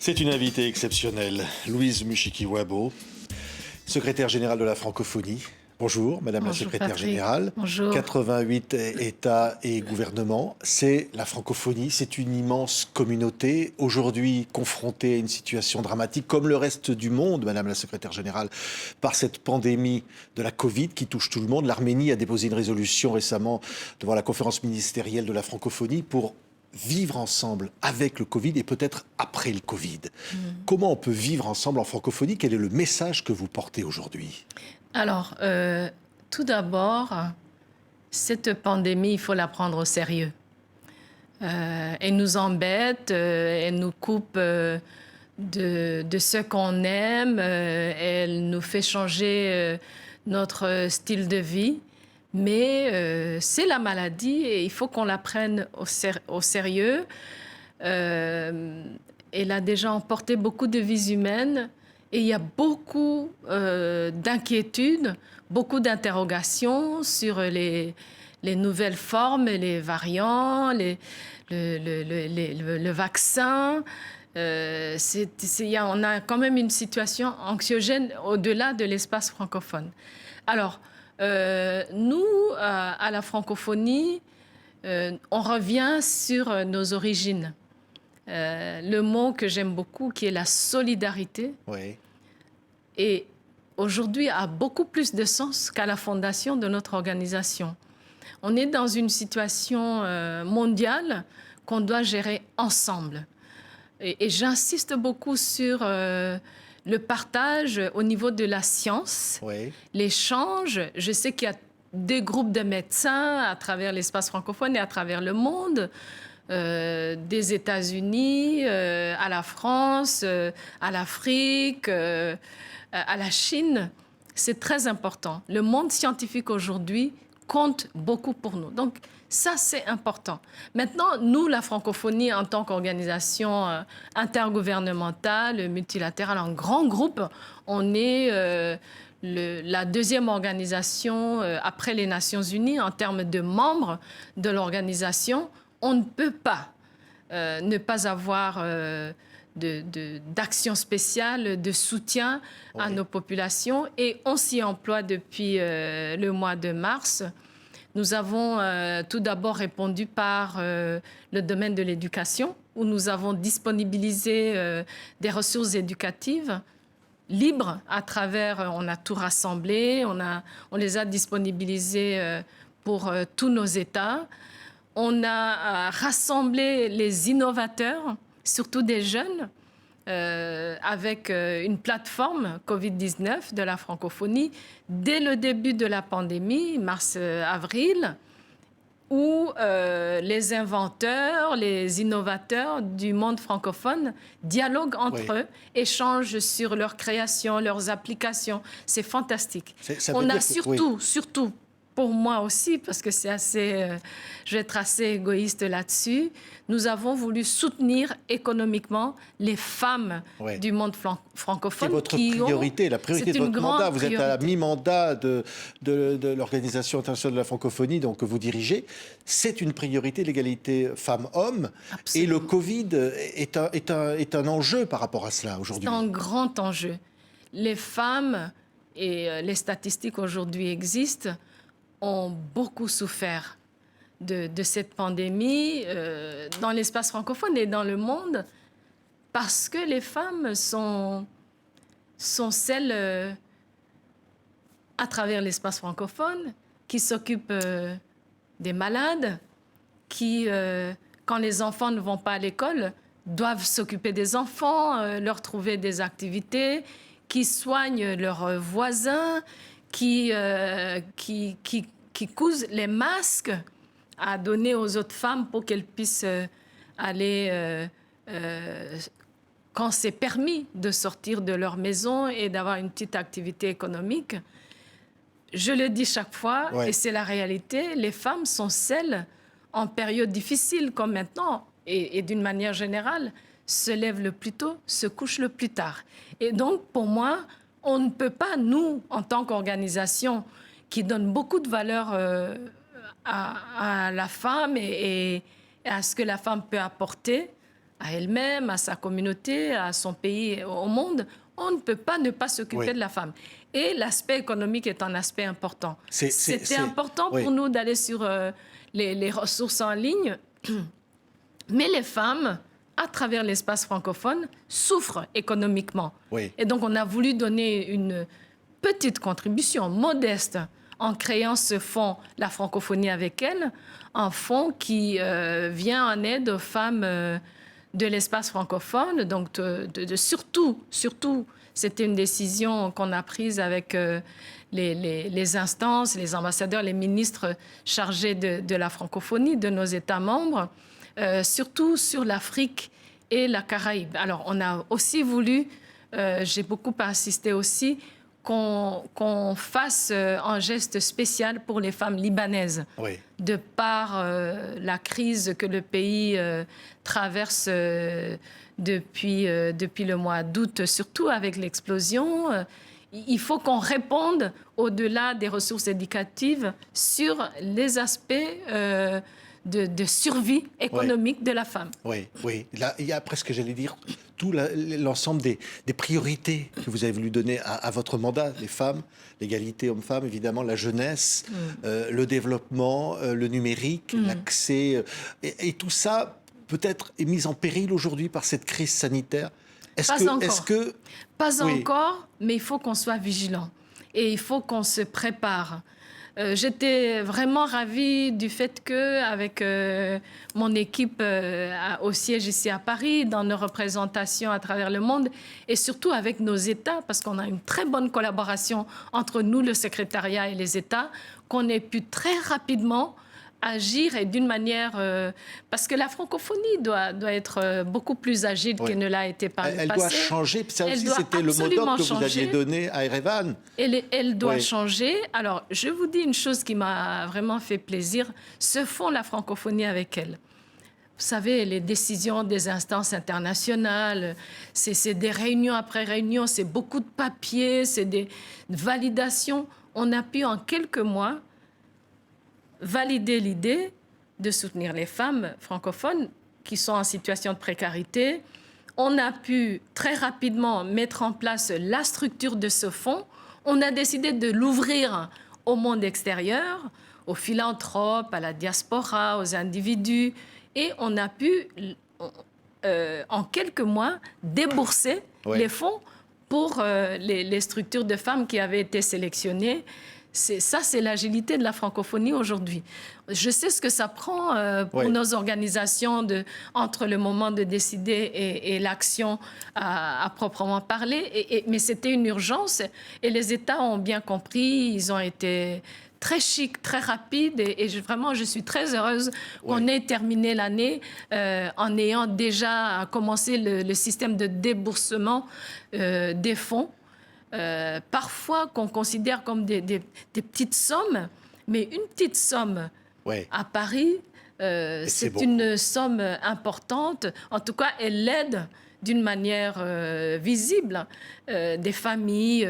C'est une invitée exceptionnelle, Louise Mushikiwabo, secrétaire générale de la francophonie. Bonjour, Madame Bonjour, la secrétaire Patrick. générale. Bonjour. 88 États et gouvernements. C'est la francophonie, c'est une immense communauté, aujourd'hui confrontée à une situation dramatique, comme le reste du monde, Madame la secrétaire générale, par cette pandémie de la Covid qui touche tout le monde. L'Arménie a déposé une résolution récemment devant la conférence ministérielle de la francophonie pour vivre ensemble avec le Covid et peut-être après le Covid. Comment on peut vivre ensemble en francophonie? Quel est le message que vous portez aujourd'hui? Alors, tout d'abord, cette pandémie, il faut la prendre au sérieux. Elle nous embête, elle nous coupe de ce qu'on aime, elle nous fait changer notre style de vie. Mais c'est la maladie et il faut qu'on la prenne au sérieux. Elle a déjà emporté beaucoup de vies humaines et il y a beaucoup d'inquiétudes, beaucoup d'interrogations sur les nouvelles formes, les variants, le vaccin. On a quand même une situation anxiogène au-delà de l'espace francophone. Alors, nous, à la francophonie, on revient sur nos origines. Le mot que j'aime beaucoup, qui est la solidarité, Oui. et aujourd'hui a beaucoup plus de sens qu'à la fondation de notre organisation. On est dans une situation mondiale qu'on doit gérer ensemble. Et j'insiste beaucoup sur le partage au niveau de la science, Oui. l'échange. Je sais qu'il y a des groupes de médecins à travers l'espace francophone et à travers le monde, des États-Unis à la France, à l'Afrique, à la Chine. C'est très important. Le monde scientifique aujourd'hui compte beaucoup pour nous. Donc, ça, c'est important. Maintenant, nous, la francophonie, en tant qu'organisation intergouvernementale, multilatérale, en grand groupe, on est la deuxième organisation après les Nations Unies en termes de membres de l'organisation. On ne peut pas ne pas avoir d'action spéciale, de soutien à nos populations. Et on s'y emploie depuis le mois de mars. Nous avons tout d'abord répondu par le domaine de l'éducation, où nous avons disponibilisé des ressources éducatives libres à travers, on a tout rassemblé, on les a disponibilisées pour tous nos États. On a rassemblé les innovateurs, surtout des jeunes, avec une plateforme Covid-19 de la francophonie dès le début de la pandémie, mars-avril, où les inventeurs, les innovateurs du monde francophone dialoguent entre eux, échangent sur leurs créations, leurs applications. C'est fantastique. On a surtout, pour moi aussi, parce que c'est assez, je vais être assez égoïste là-dessus, nous avons voulu soutenir économiquement les femmes du monde francophone. C'est votre priorité, la priorité de votre mandat. Vous êtes à la mi-mandat de l'Organisation internationale de la francophonie, donc que vous dirigez. C'est une priorité, l'égalité femmes-hommes. Et le Covid est un enjeu par rapport à cela aujourd'hui. C'est un grand enjeu. Les femmes, et les statistiques aujourd'hui existent, ont beaucoup souffert de cette pandémie dans l'espace francophone et dans le monde parce que les femmes sont celles à travers l'espace francophone qui s'occupent des malades, qui, quand les enfants ne vont pas à l'école, doivent s'occuper des enfants, leur trouver des activités, qui soignent leurs voisins, qui cousent les masques à donner aux autres femmes pour qu'elles puissent aller, quand c'est permis, de sortir de leur maison et d'avoir une petite activité économique. Je le dis chaque fois, et c'est la réalité, les femmes sont celles, en période difficile comme maintenant, et d'une manière générale, se lèvent le plus tôt, se couchent le plus tard. Et donc, pour moi, on ne peut pas, nous, en tant qu'organisation, qui donne beaucoup de valeur à la femme et à ce que la femme peut apporter à elle-même, à sa communauté, à son pays, au monde, on ne peut pas ne pas s'occuper de la femme. Et l'aspect économique est un aspect important. C'était important pour nous d'aller sur les ressources en ligne, mais les femmes, à travers l'espace francophone, souffrent économiquement. Et donc, on a voulu donner une petite contribution modeste en créant ce fonds, la francophonie avec elle, un fonds qui vient en aide aux femmes de l'espace francophone. Donc, surtout, c'était une décision qu'on a prise avec les instances, les ambassadeurs, les ministres chargés de la francophonie de nos États membres, surtout sur l'Afrique et la Caraïbe. Alors, on a aussi voulu, j'ai beaucoup insisté aussi, qu'on fasse un geste spécial pour les femmes libanaises, de par la crise que le pays traverse depuis le mois d'août, surtout avec l'explosion. Il faut qu'on réponde, au-delà des ressources éducatives, sur les aspects de survie économique de la femme. Oui. Là, il y a presque, j'allais dire, tout l'ensemble des priorités que vous avez voulu donner à votre mandat, les femmes, l'égalité homme-femme, évidemment, la jeunesse, le développement, le numérique, l'accès. Et tout ça, peut-être, est mis en péril aujourd'hui par cette crise sanitaire. Pas encore, mais il faut qu'on soit vigilant. Et il faut qu'on se prépare. J'étais vraiment ravie du fait qu'avec mon équipe au siège ici à Paris, dans nos représentations à travers le monde, et surtout avec nos États, parce qu'on a une très bonne collaboration entre nous, le secrétariat et les États, qu'on ait pu très rapidement agir et d'une manière... parce que la francophonie doit être beaucoup plus agile qu'elle ne l'a été par le passé. Elle doit changer. Ça aussi, c'était le mot d'ordre que vous aviez donné à Erevan. Elle doit changer. Alors, je vous dis une chose qui m'a vraiment fait plaisir. Ce fonds, la francophonie avec elle. Vous savez, les décisions des instances internationales, c'est des réunions après réunions, c'est beaucoup de papiers, c'est des validations. On a pu, en quelques mois, valider l'idée de soutenir les femmes francophones qui sont en situation de précarité. On a pu très rapidement mettre en place la structure de ce fonds. On a décidé de l'ouvrir au monde extérieur, aux philanthropes, à la diaspora, aux individus. Et on a pu, en quelques mois, débourser les fonds pour les structures de femmes qui avaient été sélectionnées. C'est l'agilité de la francophonie aujourd'hui. Je sais ce que ça prend pour nos organisations entre le moment de décider et l'action à proprement parler. Mais c'était une urgence et les États ont bien compris. Ils ont été très chic, très rapide et vraiment, je suis très heureuse qu'on ait terminé l'année en ayant déjà commencé le système de déboursement des fonds. Parfois qu'on considère comme des petites sommes, mais une petite somme à Paris, c'est une somme importante. En tout cas, elle aide d'une manière visible des familles,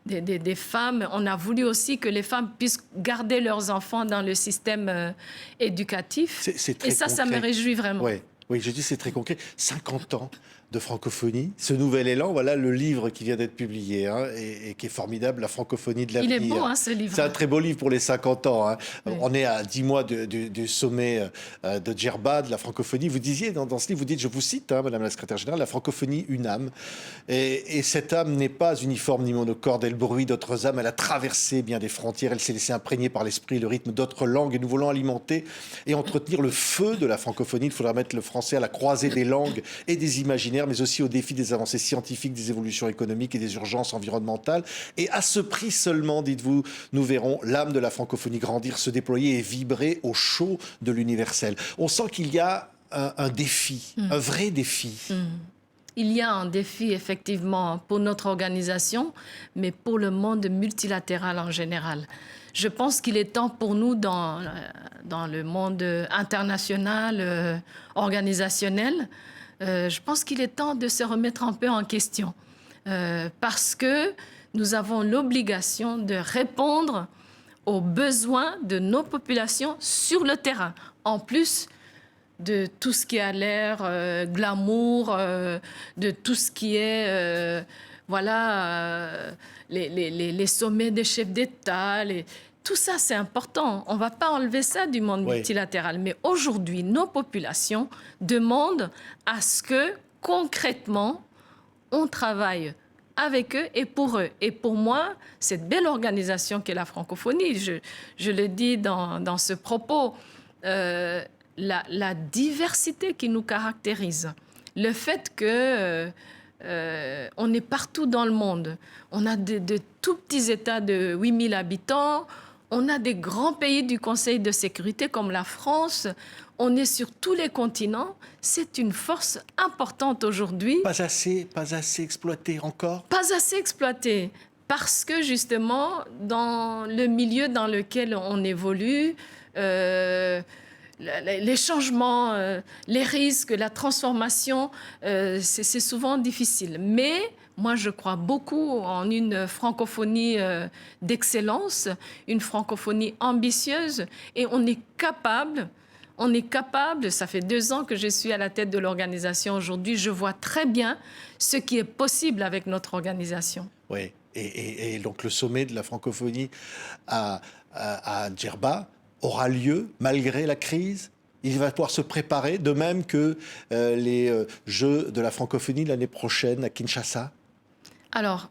des femmes. On a voulu aussi que les femmes puissent garder leurs enfants dans le système éducatif. Et ça me réjouit vraiment. Oui, je dis c'est très concret. 50 ans de francophonie, ce nouvel élan, voilà le livre qui vient d'être publié et qui est formidable, La francophonie de l'avenir. Il est beau, ce livre. C'est un très beau livre pour les 50 ans. Oui. On est à 10 mois du sommet de Djerba, de la francophonie. Vous disiez dans ce livre, vous dites, je vous cite, Madame la secrétaire générale, la francophonie, une âme. Et cette âme n'est pas uniforme ni monocorde, elle bruit d'autres âmes, elle a traversé bien des frontières, elle s'est laissée imprégner par l'esprit et le rythme d'autres langues. Et nous voulons alimenter et entretenir le feu de la francophonie. Il faudra mettre le français à la croisée des langues et des imaginaires, mais aussi au défi des avancées scientifiques, des évolutions économiques et des urgences environnementales. Et à ce prix seulement, dites-vous, nous verrons l'âme de la francophonie grandir, se déployer et vibrer au chaud de l'universel. On sent qu'il y a un défi, un vrai défi. Il y a un défi, effectivement, pour notre organisation, mais pour le monde multilatéral en général. Je pense qu'il est temps pour nous, dans le monde international, organisationnel, je pense qu'il est temps de se remettre un peu en question. Parce que nous avons l'obligation de répondre aux besoins de nos populations sur le terrain. En plus de tout ce qui a l'air glamour, de tout ce qui est, les sommets des chefs d'État. Tout ça, c'est important. On ne va pas enlever ça du monde multilatéral. Mais aujourd'hui, nos populations demandent à ce que, concrètement, on travaille avec eux et pour eux. Et pour moi, cette belle organisation qu'est la francophonie, je le dis dans ce propos, la diversité qui nous caractérise, le fait que on est partout dans le monde, on a de tout petits États de 8000 habitants, on a des grands pays du Conseil de sécurité comme la France, on est sur tous les continents, c'est une force importante aujourd'hui. Pas assez exploité encore? Pas assez exploité, parce que justement, dans le milieu dans lequel on évolue, les changements, les risques, la transformation, c'est souvent difficile. Mais moi, je crois beaucoup en une francophonie d'excellence, une francophonie ambitieuse, et on est capable, ça fait 2 ans que je suis à la tête de l'organisation aujourd'hui, je vois très bien ce qui est possible avec notre organisation. Oui, et donc le sommet de la francophonie à Djerba aura lieu malgré la crise. Il va pouvoir se préparer, de même que les Jeux de la francophonie l'année prochaine à Kinshasa. Alors,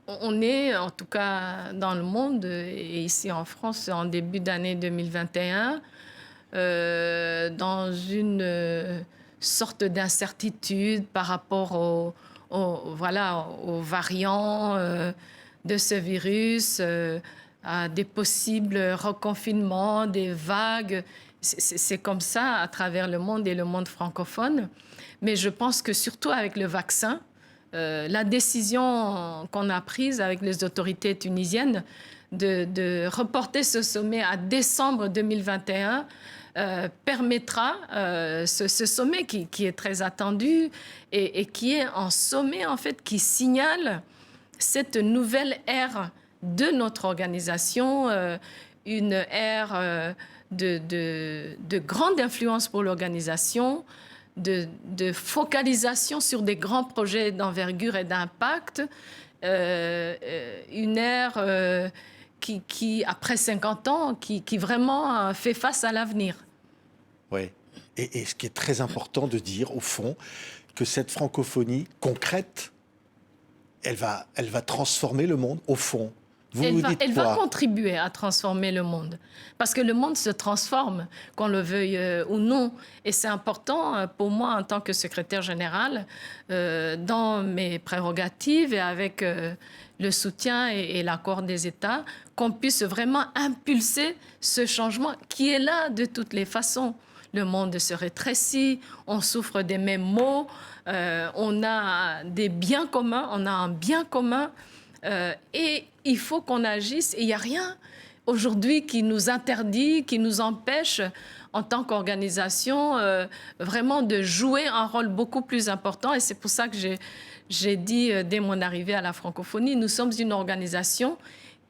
on est, en tout cas dans le monde, et ici en France, en début d'année 2021, dans une sorte d'incertitude par rapport aux variants de ce virus, à des possibles reconfinements, des vagues. C'est comme ça à travers le monde et le monde francophone. Mais je pense que surtout avec le vaccin, la décision qu'on a prise avec les autorités tunisiennes de reporter ce sommet à décembre 2021 permettra, ce sommet qui est très attendu et qui est un sommet en fait qui signale cette nouvelle ère de notre organisation, une ère de grande influence pour l'organisation, de focalisation sur des grands projets d'envergure et d'impact, une ère qui, après 50 ans, qui vraiment fait face à l'avenir. Oui, et ce qui est très important de dire, au fond, que cette francophonie concrète, elle va transformer le monde, au fond. Elle va contribuer à transformer le monde. Parce que le monde se transforme, qu'on le veuille ou non. Et c'est important pour moi, en tant que secrétaire général, dans mes prérogatives et avec le soutien et l'accord des États, qu'on puisse vraiment impulser ce changement qui est là de toutes les façons. Le monde se rétrécit, on souffre des mêmes maux, on a des biens communs, on a un bien commun. Et il faut qu'on agisse. Et il n'y a rien aujourd'hui qui nous interdit, qui nous empêche, en tant qu'organisation, vraiment de jouer un rôle beaucoup plus important. Et c'est pour ça que j'ai dit dès mon arrivée à la francophonie, nous sommes une organisation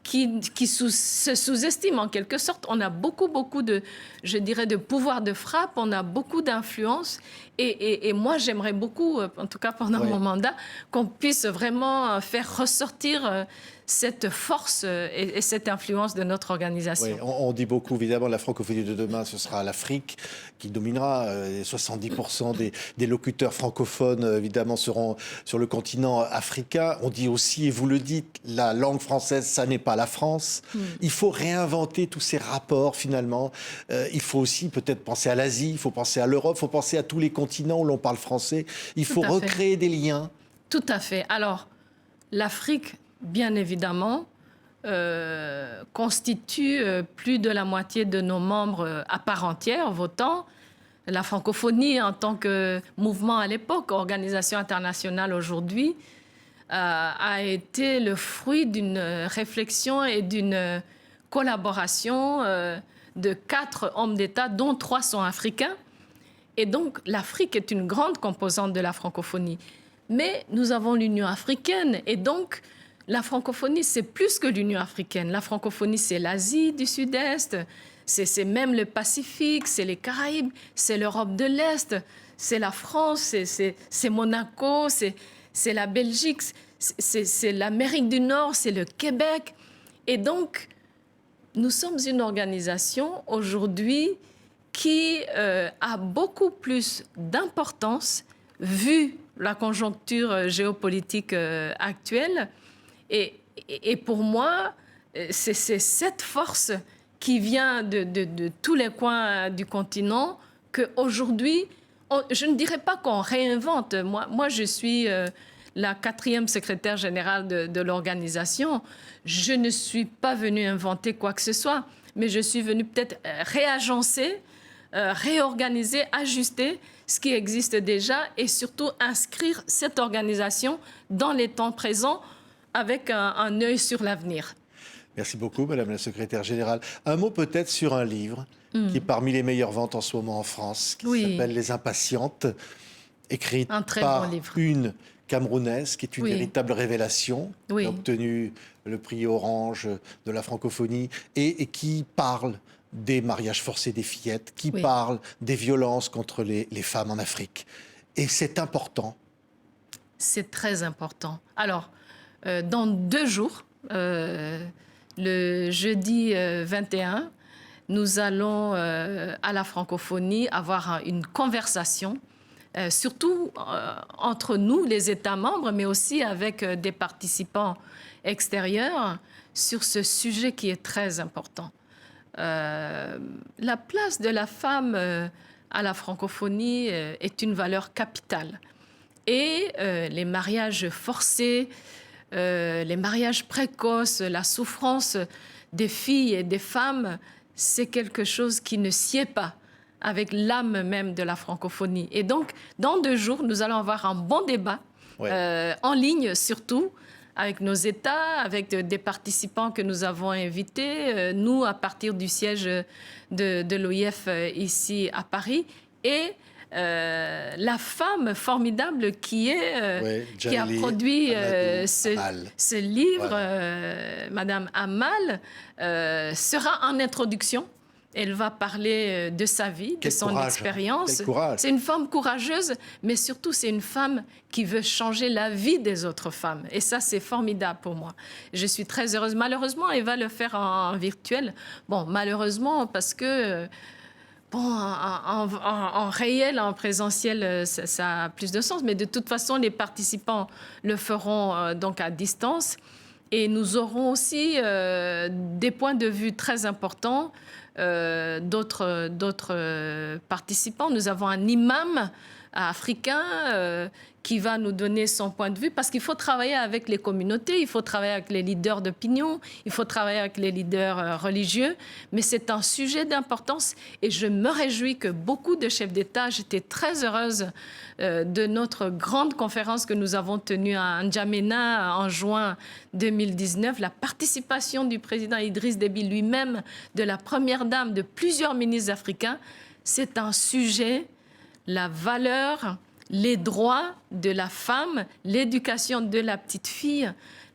qui se sous-estime en quelque sorte. On a beaucoup de, je dirais, de pouvoir de frappe, on a beaucoup d'influence. Et moi, j'aimerais beaucoup, en tout cas pendant mon mandat, qu'on puisse vraiment faire ressortir cette force et cette influence de notre organisation. Oui, on dit beaucoup, évidemment, la francophonie de demain, ce sera l'Afrique qui dominera. 70% des locuteurs francophones, évidemment, seront sur le continent africain. On dit aussi, et vous le dites, la langue française, ça n'est pas la France. Il faut réinventer tous ces rapports, finalement. Il faut aussi peut-être penser à l'Asie, il faut penser à l'Europe, il faut penser à tous les continents où l'on parle français. Il faut recréer des liens. Tout à fait. Alors, l'Afrique, bien évidemment, constitue plus de la moitié de nos membres à part entière, votants. La francophonie, en tant que mouvement à l'époque, organisation internationale aujourd'hui, a été le fruit d'une réflexion et d'une collaboration de 4 hommes d'État, dont 3 sont africains. Et donc, l'Afrique est une grande composante de la francophonie. Mais nous avons l'Union africaine. Et donc, la francophonie, c'est plus que l'Union africaine. La francophonie, c'est l'Asie du Sud-Est, c'est même le Pacifique, c'est les Caraïbes, c'est l'Europe de l'Est, c'est la France, c'est Monaco, c'est la Belgique, c'est l'Amérique du Nord, c'est le Québec. Et donc, nous sommes une organisation aujourd'hui qui a beaucoup plus d'importance vu la conjoncture géopolitique actuelle. Et pour moi, c'est cette force qui vient de tous les coins du continent qu'aujourd'hui, je ne dirais pas qu'on réinvente. Moi, je suis la 4e secrétaire générale de l'organisation. Je ne suis pas venue inventer quoi que ce soit, mais je suis venue peut-être réagencer, réorganiser, ajuster ce qui existe déjà et surtout inscrire cette organisation dans les temps présents avec un œil sur l'avenir. Merci beaucoup, Madame la secrétaire générale. Un mot peut-être sur un livre qui est parmi les meilleures ventes en ce moment en France, qui s'appelle Les Impatientes, écrite par une Camerounaise, qui est une véritable révélation, qui a obtenu le prix Orange de la francophonie et qui parle des mariages forcés des fillettes, qui parle des violences contre les femmes en Afrique. Et c'est important. C'est très important. Alors, dans 2 jours, le jeudi 21, nous allons à la francophonie avoir une conversation, surtout entre nous, les États membres, mais aussi avec des participants extérieurs, sur ce sujet qui est très important. La place de la femme à la francophonie est une valeur capitale. Et les mariages forcés, les mariages précoces, la souffrance des filles et des femmes, c'est quelque chose qui ne sied pas avec l'âme même de la francophonie. Et donc, dans 2 jours, nous allons avoir un bon débat, en ligne surtout, avec nos États, avec des participants que nous avons invités, nous, à partir du siège de l'OIF ici à Paris, et la femme formidable qui a produit ce livre, Madame Amal, sera en introduction. Elle va parler de sa vie, de son expérience. C'est une femme courageuse, mais surtout c'est une femme qui veut changer la vie des autres femmes. Et ça, c'est formidable pour moi. Je suis très heureuse. Malheureusement, elle va le faire en virtuel. Bon, malheureusement, parce que... Bon, en réel, en présentiel, ça a plus de sens. Mais de toute façon, les participants le feront donc à distance. Et nous aurons aussi des points de vue très importants d'autres participants. Nous avons un imam africain qui va nous donner son point de vue, parce qu'il faut travailler avec les communautés, il faut travailler avec les leaders d'opinion, il faut travailler avec les leaders religieux, mais c'est un sujet d'importance et je me réjouis que beaucoup de chefs d'État, j'étais très heureuse de notre grande conférence que nous avons tenue à N'Djamena en juin 2019, la participation du président Idriss Déby lui-même, de la première dame, de plusieurs ministres africains. C'est un sujet, la valeur, les droits de la femme, l'éducation de la petite fille,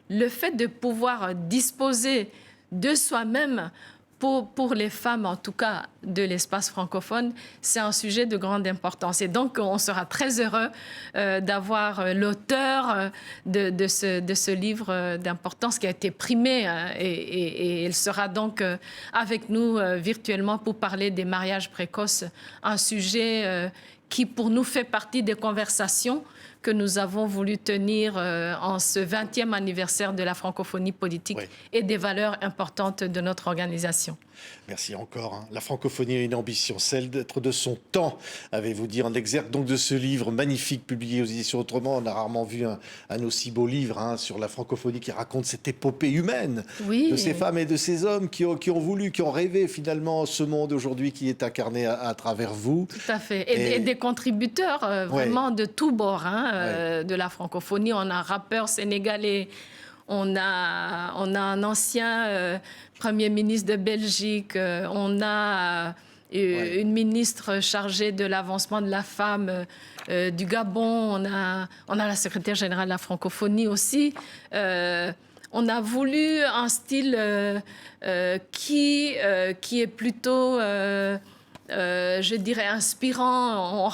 le fait de pouvoir disposer de soi-même pour les femmes, en tout cas de l'espace francophone, c'est un sujet de grande importance. Et donc, on sera très heureux d'avoir l'auteur de ce livre d'importance qui a été primé. Et elle sera donc avec nous virtuellement pour parler des mariages précoces, un sujet qui, pour nous, fait partie des conversations que nous avons voulu tenir en ce 20e anniversaire de la francophonie politique et des valeurs importantes de notre organisation. Merci encore. La francophonie a une ambition, celle d'être de son temps, avez-vous dit, en exergue donc de ce livre magnifique publié aux éditions Autrement. On a rarement vu un aussi beau livre sur la francophonie qui raconte cette épopée humaine de ces femmes et de ces hommes qui ont voulu, qui ont rêvé finalement ce monde aujourd'hui qui est incarné à travers vous. Tout à fait. Et des contributeurs vraiment de tous bords de la francophonie. On a un rappeur sénégalais, on a un ancien Premier ministre de Belgique, on a une ministre chargée de l'avancement de la femme du Gabon, on a la secrétaire générale de la francophonie aussi. On a voulu un style qui est plutôt, je dirais, inspirant.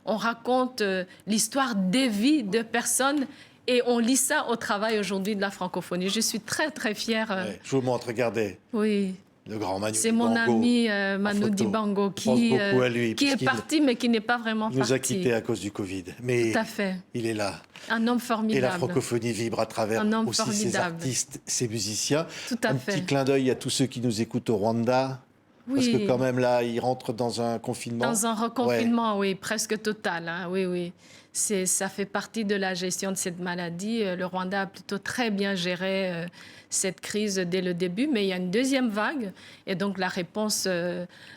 On raconte l'histoire des vies de personnes et on lit ça au travail aujourd'hui de la francophonie. Je suis très, très fière. Ouais, je vous montre, regardez. Oui. Le grand Manu C'est Dibango, mon ami Manu photo. Dibango Je pense beaucoup à lui, qui parce est qu'il parti, mais qui n'est pas vraiment parti. nous a quittés à cause du Covid. Mais Tout à fait. il est là. Un homme formidable. Et la francophonie vibre à travers Un homme aussi ses formidable. artistes, ses musiciens. Tout à Un fait. petit clin d'œil à tous ceux qui nous écoutent au Rwanda. Parce Oui. que quand même, là, ils rentrent dans un confinement. Dans un reconfinement, oui, presque total. Hein, oui, oui. Ça fait partie de la gestion de cette maladie. Le Rwanda a plutôt très bien géré cette crise dès le début, mais il y a une deuxième vague. Et donc, la réponse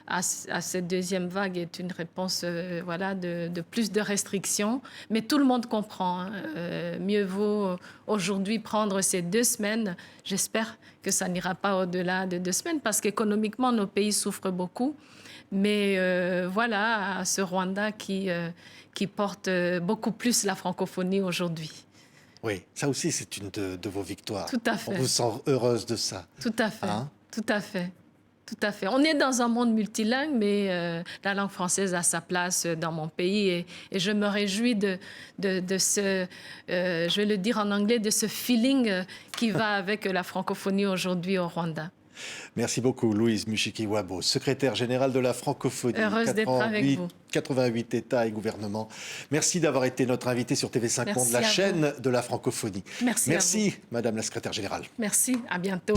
à cette deuxième vague est une réponse voilà, de plus de restrictions. Mais tout le monde comprend. Hein. Mieux vaut aujourd'hui prendre ces 2 semaines. J'espère que ça n'ira pas au-delà de 2 semaines, parce qu'économiquement, nos pays souffrent beaucoup. Mais voilà, à ce Rwanda qui porte beaucoup plus la francophonie aujourd'hui. Oui, ça aussi, c'est une de vos victoires. Tout à fait. On vous sent heureuse de ça. Tout à fait. Hein? Tout à fait. Tout à fait. On est dans un monde multilingue, mais la langue française a sa place dans mon pays et je me réjouis de ce, je vais le dire en anglais, de ce feeling qui va avec la francophonie aujourd'hui au Rwanda. Merci beaucoup, Louise Mushikiwabo, secrétaire générale de la francophonie. Heureuse d'être avec vous. 88 États et gouvernements. Merci d'avoir été notre invitée sur TV5 Monde, la chaîne de la francophonie. Merci Madame la secrétaire générale. Merci, à bientôt.